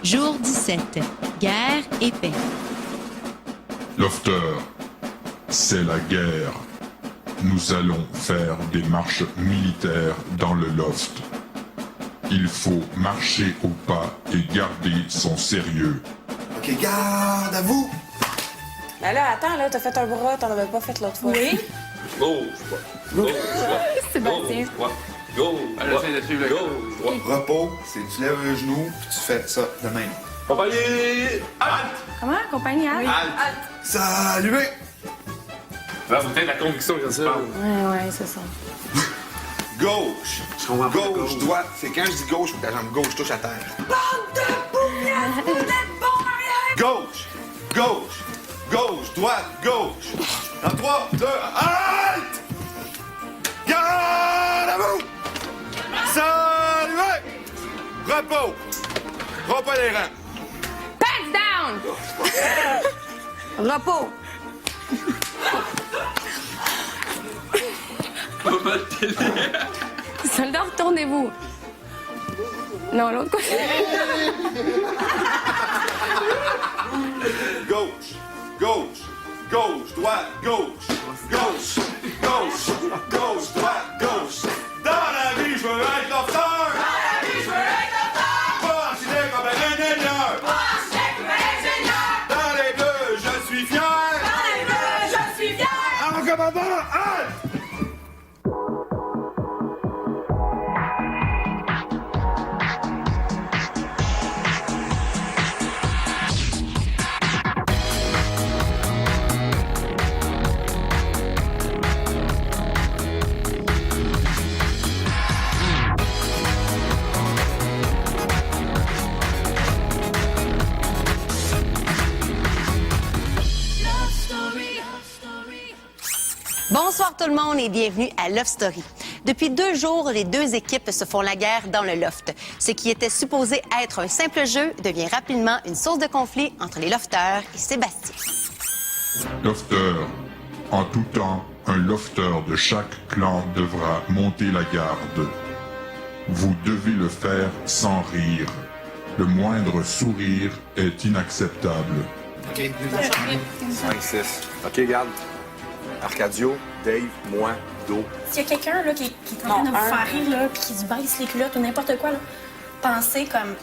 Jour 17. Guerre et paix. Lofter, c'est la guerre. Nous allons faire des marches militaires dans le loft. Il faut marcher au pas et garder son sérieux. OK, garde à vous! Ben là, attends, là, t'as fait un bras, t'en avais pas fait l'autre fois. Oui? Gauche, droite. Sébastien. Gauche, Elle essaie de suivre le gars. Repos, c'est tu lèves un genou puis tu fais ça de même. Compagnie! Halte! Comment? Compagnie, hein? Halte! Salut! Là, faut peut-être la conviction que ça parle. Ouais, c'est ça. Gauche! Je comprends pas. Gauche, droite. C'est quand je dis gauche, faut que ta jambe gauche touche à terre. Gauche! Gauche! Gauche! Droite! Gauche! En 3, 2, halte! Garde à vous! Salut! Repos! Repos les rangs! Pants down! Repos. Soldats, retournez-vous. Non, l'autre côté. Gauche! Gauche! Gauche! Droite! Gauche! Gauche! Gauche! Gauche! Droite! Gauche! Dans la vie, je veux être lofter! Dans la vie, je veux être lofter! Pas enchaîné comme un ingénieur! Pas enchaîné comme un ingénieur! Dans les bleus, je suis fier! Dans les bleus, je suis fier! En commandant, halte! Bonsoir tout le monde et bienvenue à Love Story. Depuis 2 jours, les 2 équipes se font la guerre dans le loft. Ce qui était supposé être un simple jeu devient rapidement une source de conflit entre les lofters et Sébastien. Lofter, en tout temps, un lofter de chaque clan devra monter la garde. Vous devez le faire sans rire. Le moindre sourire est inacceptable. OK, 5, 6. OK, garde. Arcadio, Dave, moi, Do. S'il y a quelqu'un là, qui est en train de vous faire rire, là, puis qui se baisse les culottes ou n'importe quoi, là, pensez comme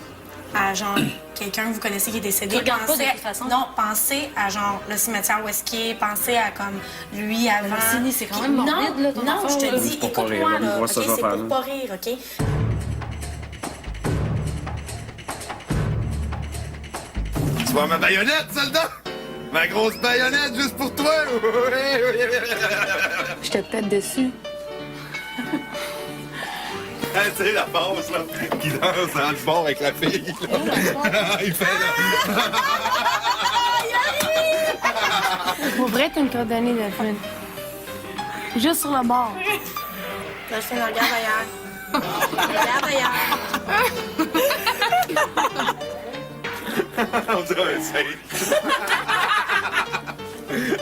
à genre quelqu'un que vous connaissez qui est décédé. Tu regardes pas de Pensez toute façon? Non, pensez à genre le cimetière où est-ce qu'il est, pensez à comme lui avant. Sydney, c'est quand même morbide, là, ton Non, affaire, je te là. dis, Pour pas rire, écoute-moi, là, là, vois OK, ça, je vais c'est faire, pour là. pas rire, OK? Tu vois ma baïonnette, soldat? Ma grosse baïonnette juste pour toi! Je te pète dessus. Tu sais, la passe, là, qui danse dans le bord avec la fille. Là. Il fait là. Pour vrai, t'as une coordonnée, Delphine. Juste sur le bord. Delphine, regarde ailleurs. Regarde ailleurs. On dirait un sein.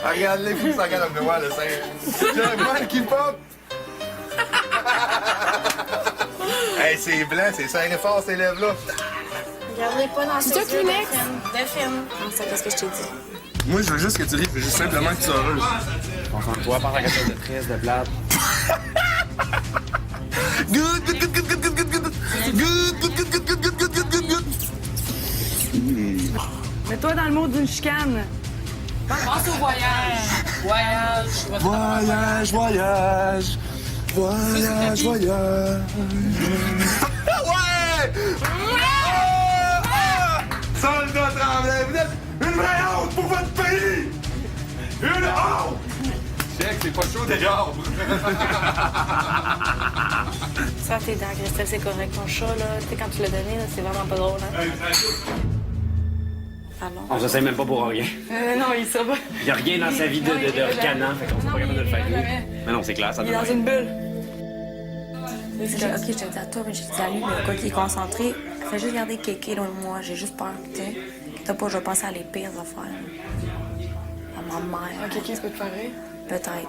Regarde les filles, ça regarde le noir, le sein. J'ai un mal qui pop. Hey, c'est blanc, c'est serré fort ces lèvres-là. Regardez pas dans ses C'est un yeux, Kleenex? Delphine. Non, c'est qu'est-ce que je t'ai dit. Moi, je veux juste que tu ris, je veux juste simplement que tu sois heureuse. Concentre-toi, parle à quelque chose de triste, de plate. Good, good, good, good, good, good, good, good. Good, good, good, good, good, good, good, good, good, good. Mets-toi dans le mot d'une chicane. Pense au voyage. Voyage. Voyage, voyage. Voyage, voyage. Ouais! Soldat Tremblay, vous êtes une vraie honte pour votre pays! Une honte! Check, c'est pas chaud dehors. Ça, t'es dans Christelle, c'est correct. Ton chat, là, tu sais, quand tu l'as donné, là, c'est vraiment pas drôle, hein? Pardon. On s'essaye même pas pour rien. Non, il ça va. Il y a rien dans sa vie de ricanant, fait qu'on sera pas capable de le faire. Mais non, c'est clair, ça Il est devrait dans une bulle. Ok, je te dis à toi, mais je te dis à lui, mais quoi qu'il est concentré, fais juste garder Kéké loin de moi. J'ai juste peur, tu sais. T'as pas, je vais penser à les pires affaires. À ma mère. Quelqu'un, ça peut te faire rire? Peut-être.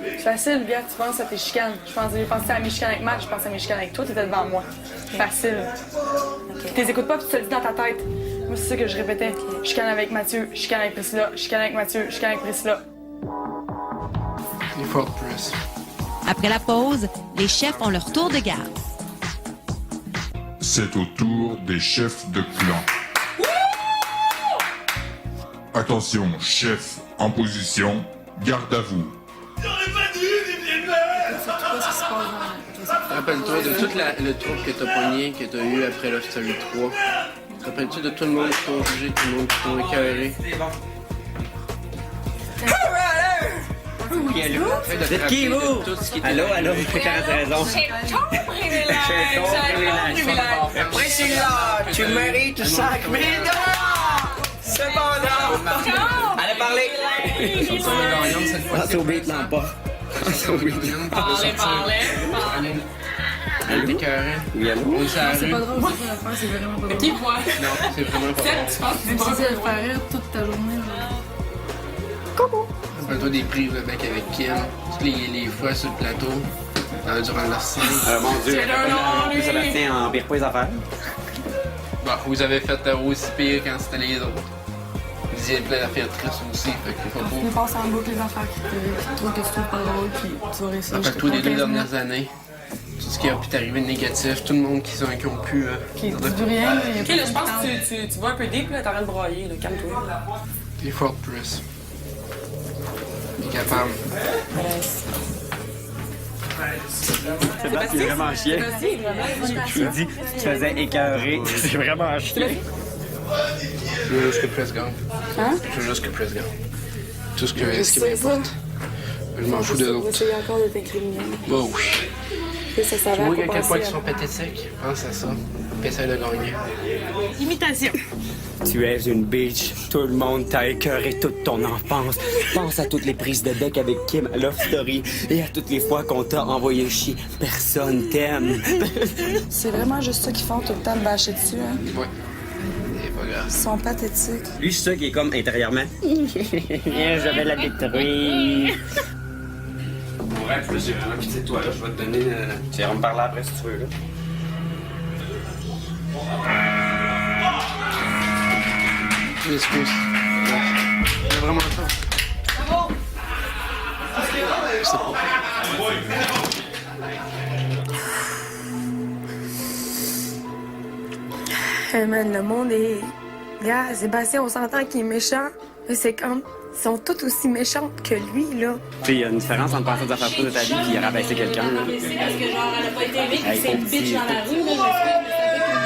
C'est facile, gars, tu penses à tes chicanes. Je pensais à mes chicanes avec Matt, je pensais à mes chicanes avec toi, t'étais devant moi. Facile. Tu les écoutes pas puis tu te le dis dans ta tête. Moi, c'est ça que je répétais. Chicane avec Mathieu, chicane avec Priscilla, chicane avec Mathieu, chicane avec Priscilla. Il faut plus. Après la pause, les chefs ont leur tour de garde. C'est au tour des chefs de clan. Attention, chef en position, garde à vous. Rappelle-toi de tout le trouble que t'as pogné, que t'as eu après Love Story 3. Rappelle-toi de tout le monde qui t'ont jugé, tout le monde qui t'ont écœuré. Vous êtes qui, vous? Allô, vous faites 40 raisons. C'est ton privilège. Après, c'est là, tu mérites 5 000 $! C'est bon, non! Allez, parlez! Ah, c'est au beat, non, pas. C'est au beat. Parlez. Elle t'écœurait. Oui, allô? On s'est C'est pas drôle, c'est ça l'affaire, c'est vraiment pas drôle. Qui voit? Non, c'est vraiment pas drôle. Tu penses que tu vas le faire rire toute ta journée, genre. Rappelle-toi des prises de bec avec Kim, toutes les fois sur le plateau, durant la scène. Mon Dieu, Sébastien empire pas les affaires. Bon, vous avez fait aussi pire quand c'était les autres. Vous disiez plein d'affaires tristes aussi, fait qu'il faut Tu pas. passes en boucle les affaires qui te trouvent que tu trouves pas drôle, puis tu vas réussir. Rappelle-toi des 2 dernières années. Tout ce qui a pu t'arriver de négatif, tout le monde qui ont pu. Qui dit rien. Ok, là, je pense que tu vas un peu deep, là, t'arrêtes de broyer, là, calme-toi. Il faut plus. T'es capable. Sébastien, il est vraiment chiant. Il dit, tu te faisais écœurer. C'est vraiment chiant. Je veux juste que Press gagne. Hein? Je veux juste que Press gagne. Tout ce qui m'importe. Je m'en fous de On va l'autre. essayer encore de t'incriminer. Bon, oui. Ça Tu vois à quel point ils sont pathétiques? Pense à ça. Puis essaye de gagner. Imitation. Tu es une bitch. Tout le monde t'a écœuré toute ton enfance. Pense à toutes les prises de bec avec Kim à Love Story et à toutes les fois qu'on t'a envoyé chier. Personne t'aime. C'est vraiment juste ça qu'ils font tout le temps de bâcher dessus, hein? Ouais. C'est pas grave. Ils sont pathétiques. Lui, c'est ça qui est comme intérieurement. Je vais la détruire. Ouais, plus j'ai vraiment pitié de toi, là. Je vais te donner. Tu vas me parler après si tu veux, là. Je m'excuse. C'est vraiment ça. Je sais pas. Hey man, le monde est... Gars, Sébastien, on s'entend qu'il est méchant. Mais c'est comme... Ils sont tous aussi méchantes que lui, là. Tu sais, il y a une différence entre penser à faire de ta vie et rabaisser quelqu'un, là. C'est parce que, genre, elle a pas été aimée, puis c'est une bitch dans la rue, là.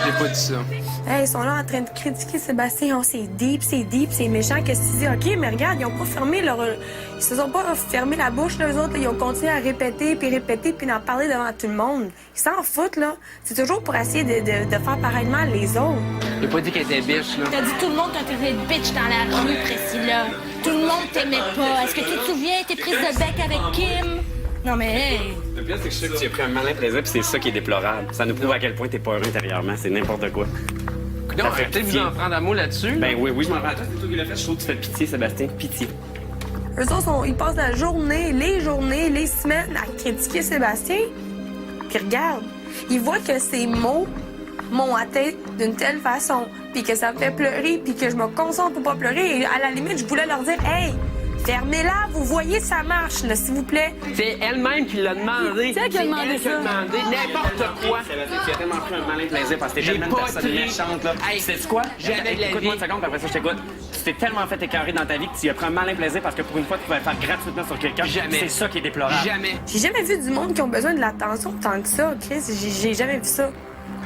J'ai pas dit ça. Hey, ils sont là en train de critiquer Sébastien. Oh, c'est deep, c'est méchant. Qu'est-ce qu'ils disent? OK, mais regarde, ils ont pas fermé leur... Ils se sont pas fermé la bouche, là, eux autres. Là. Ils ont continué à répéter, puis d'en parler devant tout le monde. Ils s'en foutent, là. C'est toujours pour essayer de faire pareillement les autres. J'ai pas dit qu'elle était bitch, là. T'as dit tout le monde t'a traité de bitch dans la rue, Priscilla. Tout le monde t'aimait pas. Est-ce que tu te souviens, t'es prise de bec avec Kim? Non, mais hey! Le pire, c'est que je sais que tu as pris un malin plaisir, puis c'est ça qui est déplorable. Ça nous prouve à quel point t'es pas heureux intérieurement. C'est n'importe quoi. Non, peut-être vous en prendre un mot là-dessus. Ben oui, je m'en rends. Toi, c'est toi qui l'as fait. Je trouve que tu fais pitié, Sébastien. Pitié. Eux autres, ils passent la journée, les semaines à critiquer Sébastien. Puis regarde, ils voient que ces mots m'ont atteint d'une telle façon, puis que ça me fait pleurer, puis que je me concentre pour pas pleurer. Et à la limite, je voulais leur dire, hey, fermez-la, vous voyez, ça marche, là, s'il vous plaît. C'est elle-même qui l'a demandé. C'est elle qui a demandé ça. N'importe quoi. Tu as tellement pris un malin plaisir parce que t'es tellement une personne méchante, là. Hey, c'est quoi? j'avais de la Écoute-moi vie. une seconde, puis après ça, je t'écoute. Tu t'es tellement fait écœurer dans ta vie que tu as pris un malin plaisir parce que pour une fois, tu pouvais le faire gratuitement sur quelqu'un. Jamais. C'est ça qui est déplorable. Jamais. J'ai jamais vu du monde qui ont besoin de l'attention tant que ça, Chris. J'ai jamais vu ça.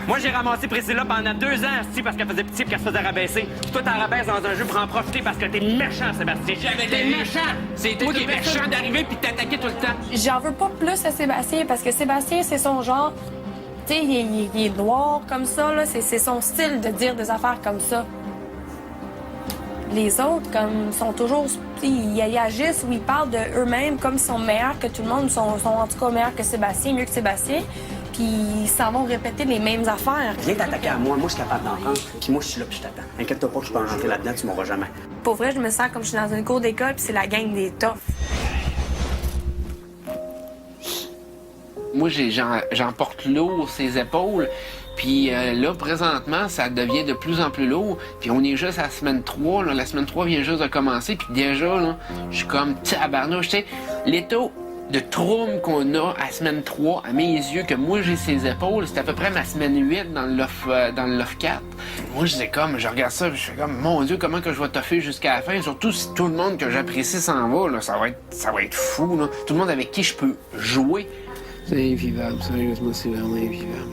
Moi, j'ai ramassé Priscilla pendant 2 ans, parce qu'elle faisait pitié et qu'elle se faisait rabaisser. Toi, t'en rabaisses dans un jeu pour en profiter parce que t'es méchant, Sébastien. T'es méchant. C'est toi qui es méchant d'arriver puis de t'attaquer tout le temps. J'en veux pas plus à Sébastien parce que Sébastien, c'est son genre. Tu sais, il est noir comme ça, là. C'est son style de dire des affaires comme ça. Les autres, comme, sont toujours. Ils agissent ou ils parlent d'eux-mêmes comme s'ils sont meilleurs que tout le monde, sont en tout cas meilleurs que Sébastien, mieux que Sébastien. Puis ils s'en vont répéter les mêmes affaires. Viens t'attaquer à moi. Moi, je suis capable d'en prendre. Puis moi, je suis là puis je t'attends. Inquiète-toi pas que je peux en rentrer là-dedans, tu m'auras jamais. Pour vrai, je me sens comme je suis dans une cour d'école puis c'est la gang des toughs. Moi, j'en porte lourd ses épaules. Puis là, présentement, ça devient de plus en plus lourd. Puis on est juste à la semaine 3. Là. La semaine 3 vient juste de commencer. Puis déjà, là, je suis comme tabarnouche. Tu sais, l'état de trouble qu'on a à semaine 3, à mes yeux, que moi j'ai ses épaules, c'est à peu près ma semaine 8 dans le loft 4. Moi, je regarde ça, je fais comme, mon Dieu, comment que je vais toffer jusqu'à la fin, surtout si tout le monde que j'apprécie s'en va, là, ça va être fou, là. Tout le monde avec qui je peux jouer. C'est invivable, sérieusement, c'est vraiment invivable.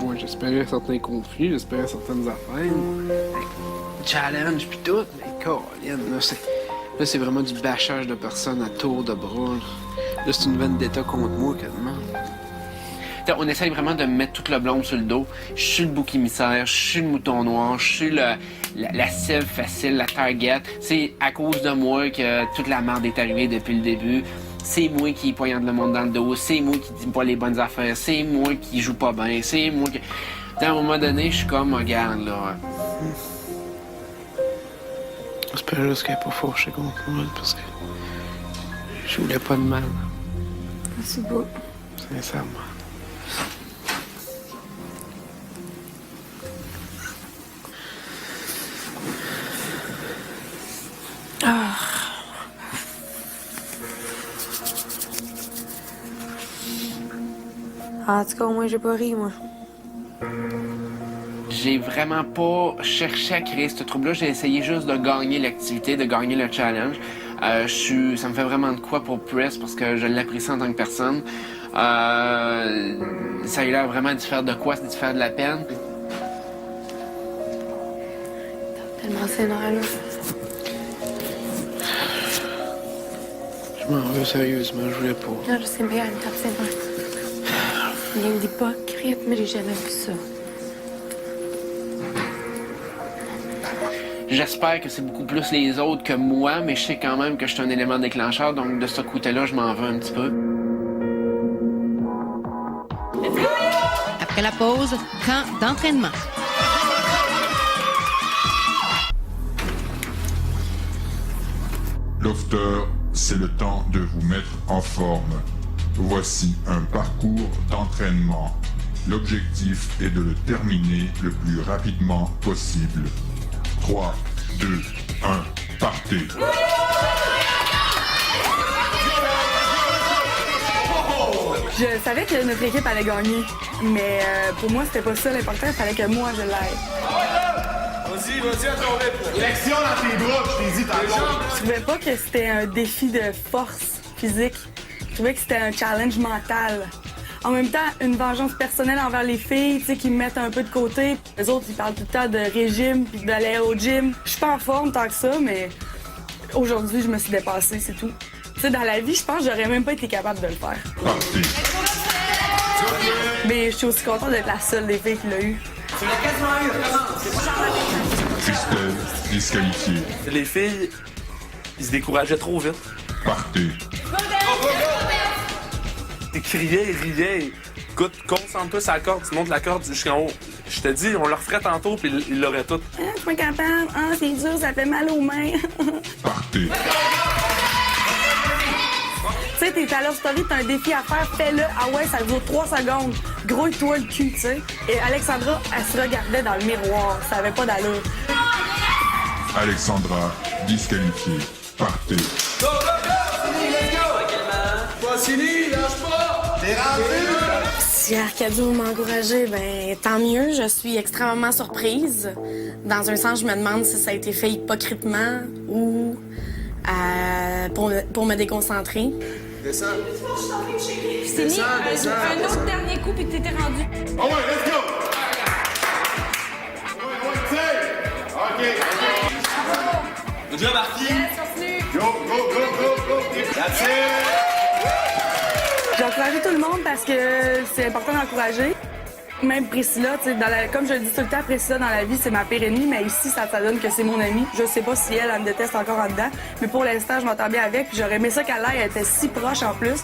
Moi, j'espérais certains conflits, j'espérais certaines affaires. Challenge pis tout, mais Colin, là, c'est vraiment du bâchage de personnes à tour de bras. Là, c'est une vendetta contre moi, quasiment. On essaye vraiment de me mettre toute le blâme sur le dos. Je suis le bouc émissaire, je suis le mouton noir, je suis la cible facile, la target. C'est à cause de moi que toute la merde est arrivée depuis le début. C'est moi qui poignarde le monde dans le dos, c'est moi qui dis pas les bonnes affaires, c'est moi qui joue pas bien, c'est moi qui... À un moment donné, je suis comme, regarde, là... J'espère juste qu'elle n'est pas fâchée contre moi, parce que je voulais pas de mal. C'est beau. Sincèrement. En tout cas, au moins, j'ai pas ri, moi. J'ai vraiment pas cherché à créer ce trouble-là. J'ai essayé juste de gagner l'activité, de gagner le challenge. Ça me fait vraiment de quoi pour Press parce que je l'apprécie en tant que personne. Ça a l'air vraiment d'y faire de quoi, d'y faire de la peine. T'as tellement sénère, là. Je m'en veux sérieusement, je voulais pas. Non, je sais bien, elle me tape sénère. Il y a une hypocrite, mais j'ai jamais vu ça. J'espère que c'est beaucoup plus les autres que moi, mais je sais quand même que je suis un élément déclencheur, donc de ce côté-là, je m'en veux un petit peu. Après la pause, camp d'entraînement. Lofter, c'est le temps de vous mettre en forme. Voici un parcours d'entraînement. L'objectif est de le terminer le plus rapidement possible. 3, 2, 1, partez! Je savais que notre équipe allait gagner, mais pour moi, c'était pas ça l'important, il fallait que moi, je l'aide. Vas-y, à ton rythme. L'action dans tes bras, je t'ai dit tantôt. Je trouvais pas que c'était un défi de force physique. Je trouvais que c'était un challenge mental. En même temps, une vengeance personnelle envers les filles, tu sais, qui me mettent un peu de côté. Les autres, ils parlent tout le temps de régime puis d'aller au gym. Je suis pas en forme tant que ça, mais aujourd'hui, je me suis dépassée, c'est tout. Tu sais, dans la vie, je pense que j'aurais même pas été capable de le faire. Partez! Mais je suis aussi contente d'être la seule des filles qui l'a eu. Christelle, disqualifiée. Les filles, ils se décourageaient trop vite. Partez! Ils criaient, ils riaient. Écoute, concentre-toi sur la corde, tu montes la corde jusqu'en haut. Je te dis, on leur ferait tantôt, puis ils l'auraient tout. Ah, je suis pas capable. Ah, c'est dur, ça fait mal aux mains. Partez! Tu sais, t'es à Love Story, t'as un défi à faire, fais-le. Ah ouais, ça dure 3 secondes. Grouille-toi le cul, tu sais. Et Alexandra, elle se regardait dans le miroir. Ça avait pas d'allure. Alexandra, disqualifiée. Partez! Si Arcadio m'a encouragée, ben tant mieux. Je suis extrêmement surprise. Dans un sens, je me demande si ça a été fait hypocritement ou pour me déconcentrer. Descends. C'est mis un autre dernier coup puis t'étais rendu. Ah ouais, let's go! OK. Good job, Marty! Go! That's it! J'ai encouragé tout le monde parce que c'est important d'encourager. Même Priscilla, tu sais, comme je le dis tout le temps, Priscilla dans la vie, c'est ma pire ennemie, mais ici, ça donne que c'est mon amie. Je sais pas si elle me déteste encore en dedans, mais pour l'instant, je m'entends bien avec, puis j'aurais aimé ça qu'elle elle était si proche en plus.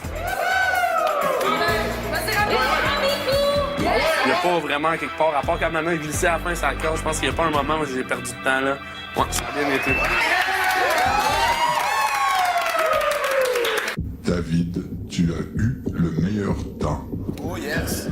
Il n'y a pas vraiment quelque part, à part quand maman glissait à la fin sur la corde, je pense qu'il n'y a pas un moment où j'ai perdu de temps là. Ouais, ça a bien été. David, tu as eu meilleur temps. Oh yes!